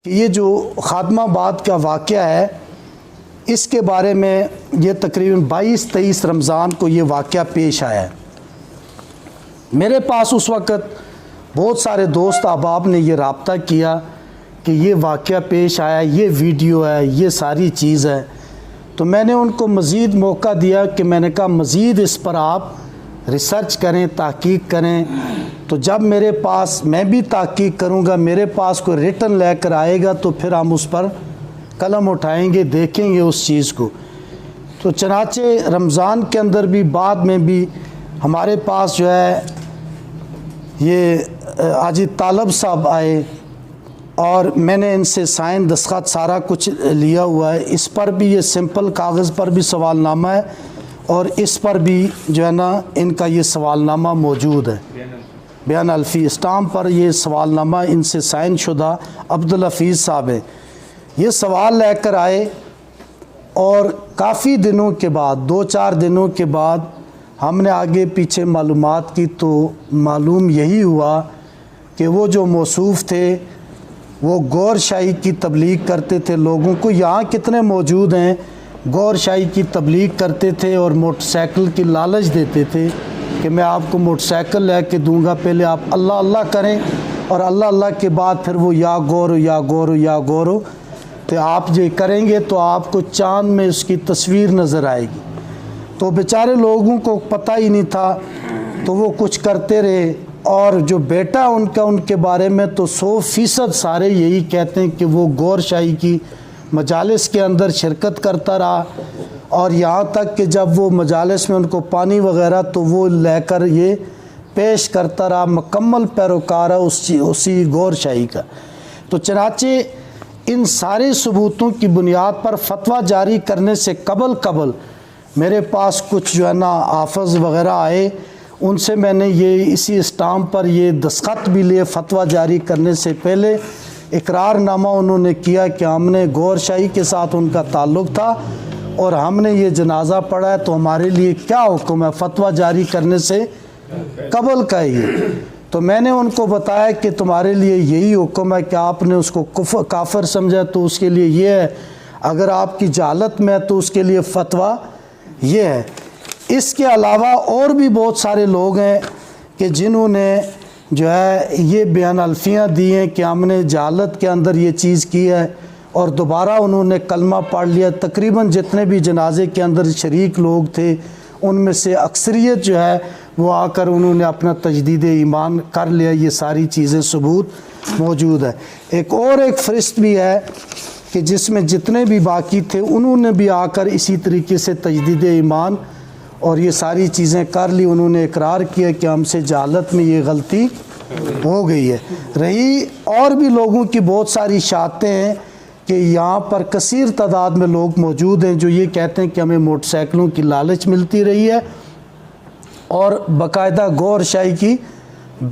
کہ یہ جو خاتمہ آباد کا واقعہ ہے اس کے بارے میں یہ تقریباً 22-23 رمضان کو یہ واقعہ پیش آیا ہے۔ میرے پاس اس وقت بہت سارے دوست احباب نے یہ رابطہ کیا کہ یہ واقعہ پیش آیا، یہ ویڈیو ہے، یہ ساری چیز ہے، تو میں نے ان کو مزید موقع دیا کہ میں نے کہا مزید اس پر آپ ریسرچ کریں، تحقیق کریں۔ تو جب میرے پاس، میں بھی تحقیق کروں گا، میرے پاس کوئی ریٹن لے کر آئے گا تو پھر ہم اس پر قلم اٹھائیں گے، دیکھیں گے اس چیز کو۔ تو چنانچہ رمضان کے اندر بھی بعد میں بھی ہمارے پاس جو ہے یہ حاجی طالب صاحب آئے اور میں نے ان سے سائن دستخط سارا کچھ لیا ہوا ہے۔ اس پر بھی یہ سمپل کاغذ پر بھی سوال نامہ ہے اور اس پر بھی جو ہے نا ان کا یہ سوال نامہ موجود ہے، بیان الفی اسٹامپ پر یہ سوال نامہ ان سے سائن شدہ عبدالحفیظ صاحب ہے۔ یہ سوال لے کر آئے اور کافی دنوں کے بعد، 2-4 دنوں کے بعد ہم نے آگے پیچھے معلومات کی تو معلوم یہی ہوا کہ وہ جو موصوف تھے وہ گور شاہی کی تبلیغ کرتے تھے، لوگوں کو یہاں کتنے موجود ہیں گور شاہی کی تبلیغ کرتے تھے اور موٹر سائیکل کی لالچ دیتے تھے کہ میں آپ کو موٹر سائیکل لے کے دوں گا، پہلے آپ اللہ اللہ کریں اور اللہ اللہ کے بعد پھر وہ یا گورو یا گورو یا گورو، تو آپ یہ کریں گے تو آپ کو چاند میں اس کی تصویر نظر آئے گی۔ تو بیچارے لوگوں کو پتہ ہی نہیں تھا تو وہ کچھ کرتے رہے، اور جو بیٹا ان کا ان کے بارے میں تو 100% سارے یہی کہتے ہیں کہ وہ گور شاہی کی مجالس کے اندر شرکت کرتا رہا، اور یہاں تک کہ جب وہ مجالس میں ان کو پانی وغیرہ تو وہ لے کر یہ پیش کرتا رہا، مکمل پیروکار ہے اسی گور شاہی کا۔ تو چنانچہ ان سارے ثبوتوں کی بنیاد پر فتویٰ جاری کرنے سے قبل میرے پاس کچھ جو ہے نا حافظ وغیرہ آئے، ان سے میں نے یہ اسی اسٹامپ پر یہ دستخط بھی لیے فتویٰ جاری کرنے سے پہلے۔ اقرار نامہ انہوں نے کیا کہ ہم نے گور شاہی کے ساتھ ان کا تعلق تھا اور ہم نے یہ جنازہ پڑھا ہے، تو ہمارے لیے کیا حکم ہے فتویٰ جاری کرنے سے قبل کا یہ۔ تو میں نے ان کو بتایا کہ تمہارے لیے یہی حکم ہے کہ آپ نے اس کو کافر سمجھا تو اس کے لیے یہ ہے، اگر آپ کی جہالت میں ہے تو اس کے لیے فتویٰ یہ ہے۔ اس کے علاوہ اور بھی بہت سارے لوگ ہیں کہ جنہوں نے جو ہے یہ بیان الفیاں دی ہیں کہ ہم نے جہالت کے اندر یہ چیز کی ہے، اور دوبارہ انہوں نے کلمہ پڑھ لیا۔ تقریباً جتنے بھی جنازے کے اندر شریک لوگ تھے ان میں سے اکثریت جو ہے وہ آ کر انہوں نے اپنا تجدید ایمان کر لیا۔ یہ ساری چیزیں ثبوت موجود ہے۔ ایک فہرست بھی ہے کہ جس میں جتنے بھی باقی تھے انہوں نے بھی آ کر اسی طریقے سے تجدید ایمان اور یہ ساری چیزیں کر لی۔ انہوں نے اقرار کیا کہ ہم سے جہالت میں یہ غلطی ہو گئی ہے۔ رہی اور بھی لوگوں کی بہت ساری شہادتیں ہیں کہ یہاں پر کثیر تعداد میں لوگ موجود ہیں جو یہ کہتے ہیں کہ ہمیں موٹر سائیکلوں کی لالچ ملتی رہی ہے اور باقاعدہ گور شاہی کی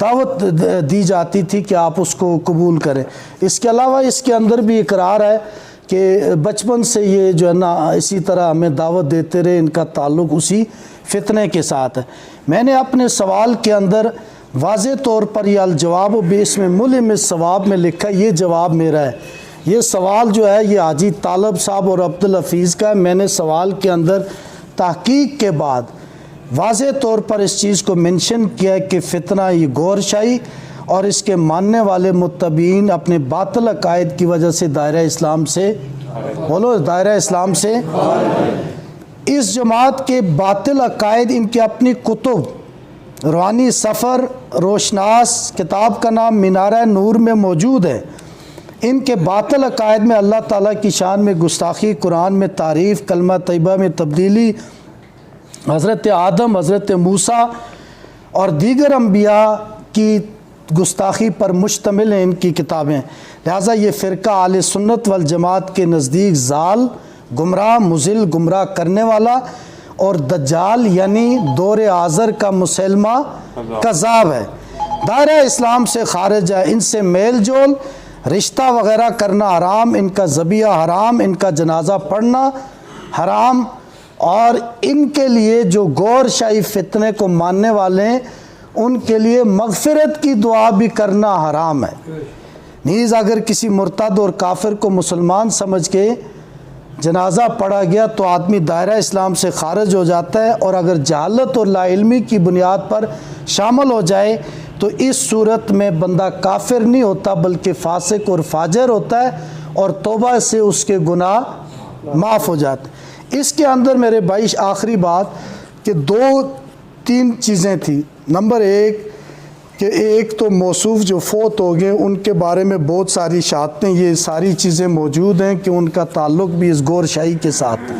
دعوت دی جاتی تھی کہ آپ اس کو قبول کریں۔ اس کے علاوہ اس کے اندر بھی اقرار ہے کہ بچپن سے یہ جو ہے نا اسی طرح ہمیں دعوت دیتے رہے، ان کا تعلق اسی فتنے کے ساتھ ہے۔ میں نے اپنے سوال کے اندر واضح طور پر یہ الجواب باسم ملم الثواب میں لکھا، یہ جواب میرا ہے۔ یہ سوال جو ہے یہ حاجی طالب صاحب اور عبدالحفیظ کا ہے۔ میں نے سوال کے اندر تحقیق کے بعد واضح طور پر اس چیز کو منشن کیا ہے کہ فتنہ یہ گور شاہی اور اس کے ماننے والے متبعین اپنے باطل عقائد کی وجہ سے دائرہ اسلام سے دائرہ اسلام سے اس جماعت کے باطل عقائد، ان کے اپنی کتب روحانی سفر روشناس کتاب کا نام مینارہ نور میں موجود ہے۔ ان کے باطل عقائد میں اللہ تعالیٰ کی شان میں گستاخی، قرآن میں تعریف، کلمہ طیبہ میں تبدیلی، حضرت آدم، حضرت موسیٰ اور دیگر انبیاء کی گستاخی پر مشتمل ہیں ان کی کتابیں۔ لہٰذا یہ فرقہ اہل سنت والجماعت کے نزدیک ضال، گمراہ، مضل، گمراہ کرنے والا اور دجال یعنی دور حاضر کا مسلمہ کذاب ہے، دائرہ اسلام سے خارج ہے، ان سے میل جول، رشتہ وغیرہ کرنا حرام، ان کا ذبیحہ حرام، ان کا جنازہ پڑھنا حرام، اور ان کے لیے جو گور شاہی فتنے کو ماننے والے ہیں ان کے لیے مغفرت کی دعا بھی کرنا حرام ہے۔ نیز اگر کسی مرتد اور کافر کو مسلمان سمجھ کے جنازہ پڑھا گیا تو آدمی دائرہ اسلام سے خارج ہو جاتا ہے، اور اگر جہالت اور لا علمی کی بنیاد پر شامل ہو جائے تو اس صورت میں بندہ کافر نہیں ہوتا بلکہ فاسق اور فاجر ہوتا ہے، اور توبہ سے اس کے گناہ معاف ہو جاتے ہیں۔ اس کے اندر میرے بھائی آخری بات کہ 2-3 چیزیں تھیں۔ نمبر 1 کہ ایک تو موصوف جو فوت ہو گئے ان کے بارے میں بہت ساری شہادتیں، یہ ساری چیزیں موجود ہیں کہ ان کا تعلق بھی اس گور شاہی کے ساتھ ہے۔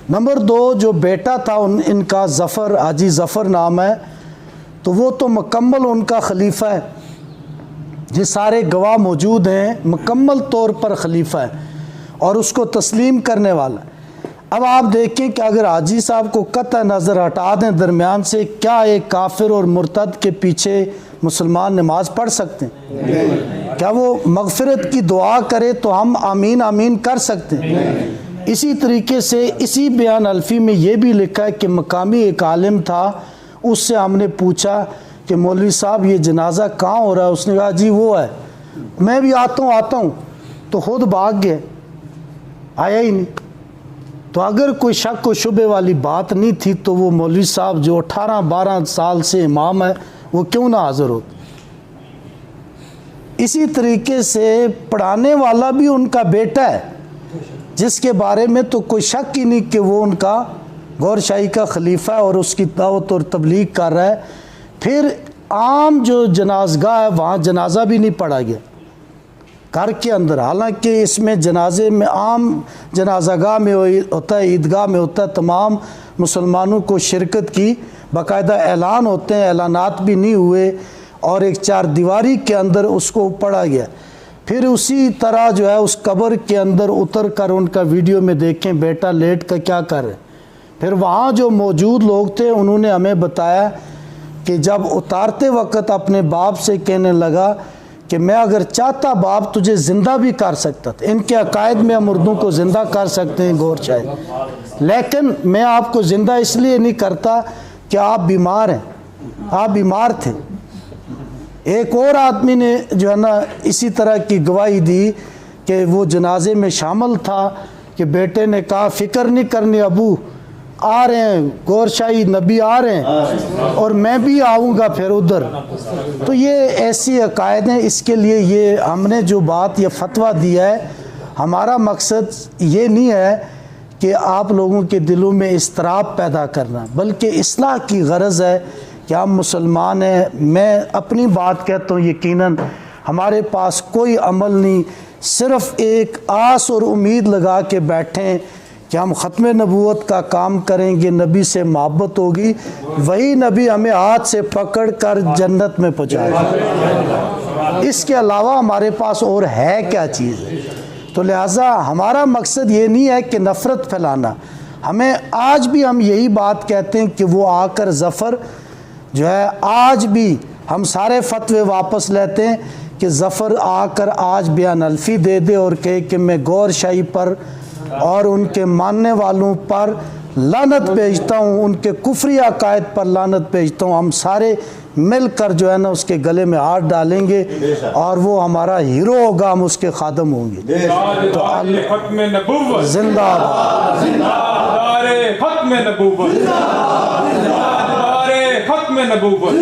نمبر 2 جو بیٹا تھا ان کا ظفر، حاجی ظفر نام ہے، تو وہ تو مکمل ان کا خلیفہ ہے، یہ سارے گواہ موجود ہیں، مکمل طور پر خلیفہ ہے اور اس کو تسلیم کرنے والا ہے۔ اب آپ دیکھیں کہ اگر حاجی صاحب کو قطع نظر ہٹا دیں درمیان سے، کیا ایک کافر اور مرتد کے پیچھے مسلمان نماز پڑھ سکتے ہیں؟ کیا وہ مغفرت کی دعا کرے تو ہم آمین آمین کر سکتے ہیں؟ اسی طریقے سے اسی بیان الفی میں یہ بھی لکھا ہے کہ مقامی ایک عالم تھا، اس سے ہم نے پوچھا کہ مولوی صاحب یہ جنازہ کہاں ہو رہا ہے؟ اس نے کہا جی وہ ہے، میں بھی آتا ہوں، تو خود بھاگ گئے، آیا ہی نہیں۔ تو اگر کوئی شک و شبے والی بات نہیں تھی تو وہ مولوی صاحب جو 18-12 سال سے امام ہے وہ کیوں نہ حاضر ہوتے؟ اسی طریقے سے پڑھانے والا بھی ان کا بیٹا ہے جس کے بارے میں تو کوئی شک ہی نہیں کہ وہ ان کا گور شاہی کا خلیفہ ہے اور اس کی دعوت اور تبلیغ کر رہا ہے۔ پھر عام جو جنازگاہ ہے وہاں جنازہ بھی نہیں پڑھا گیا گھر کے اندر، حالانکہ اس میں جنازے میں عام جنازہ گاہ میں ہوتا ہے، عیدگاہ میں ہوتا ہے، تمام مسلمانوں کو شرکت کی باقاعدہ اعلان ہوتے ہیں، اعلانات بھی نہیں ہوئے اور ایک 4 دیواری کے اندر اس کو پڑھا گیا۔ پھر اسی طرح جو ہے اس قبر کے اندر اتر کر ان کا ویڈیو میں دیکھیں بیٹا لیٹ کا کیا کر رہے۔ پھر وہاں جو موجود لوگ تھے انہوں نے ہمیں بتایا کہ جب اتارتے وقت اپنے باپ سے کہنے لگا کہ میں اگر چاہتا باپ تجھے زندہ بھی کر سکتا تھا، ان کے عقائد میں ہم اردو کو زندہ کر سکتے ہیں گور شاہی، لیکن میں آپ کو زندہ اس لیے نہیں کرتا کہ آپ بیمار ہیں، آپ بیمار تھے۔ ایک اور آدمی نے جو ہے نا اسی طرح کی گواہی دی کہ وہ جنازے میں شامل تھا کہ بیٹے نے کہا فکر نہیں کرنی ابو، آ رہے ہیں گور شاہی نبی آ رہے ہیں اور میں بھی آؤں گا پھر ادھر۔ تو یہ ایسی عقائد ہیں، اس کے لیے یہ ہم نے جو بات یہ فتویٰ دیا ہے، ہمارا مقصد یہ نہیں ہے کہ آپ لوگوں کے دلوں میں اضطراب پیدا کرنا، بلکہ اصلاح کی غرض ہے کہ ہم مسلمان ہیں۔ میں اپنی بات کہتا ہوں، یقیناً ہمارے پاس کوئی عمل نہیں، صرف ایک آس اور امید لگا کے بیٹھیں کہ ہم ختم نبوت کا کام کریں گے، نبی سے محبت ہوگی، وہی نبی ہمیں ہاتھ سے پکڑ کر جنت میں پہنچائے گا۔ اس کے علاوہ ہمارے پاس اور ہے کیا چیز ہے؟ تو لہٰذا ہمارا مقصد یہ نہیں ہے کہ نفرت پھیلانا، ہمیں آج بھی ہم یہی بات کہتے ہیں کہ وہ آ کر ظفر جو ہے، آج بھی ہم سارے فتوے واپس لیتے ہیں کہ ظفر آ کر آج بیان الفی دے دے اور کہے کہ میں گور شاہی پر اور ان کے ماننے والوں پر لعنت بھیجتا ہوں، ان کے کفری عقائد پر لعنت بھیجتا ہوں۔ ہم سارے مل کر جو ہے نا اس کے گلے میں ہاتھ ڈالیں گے اور وہ ہمارا ہیرو ہوگا، ہم اس کے خادم ہوں گے۔ ختم نبوت زندہ باد، ختم نبوت، ختم نبوت۔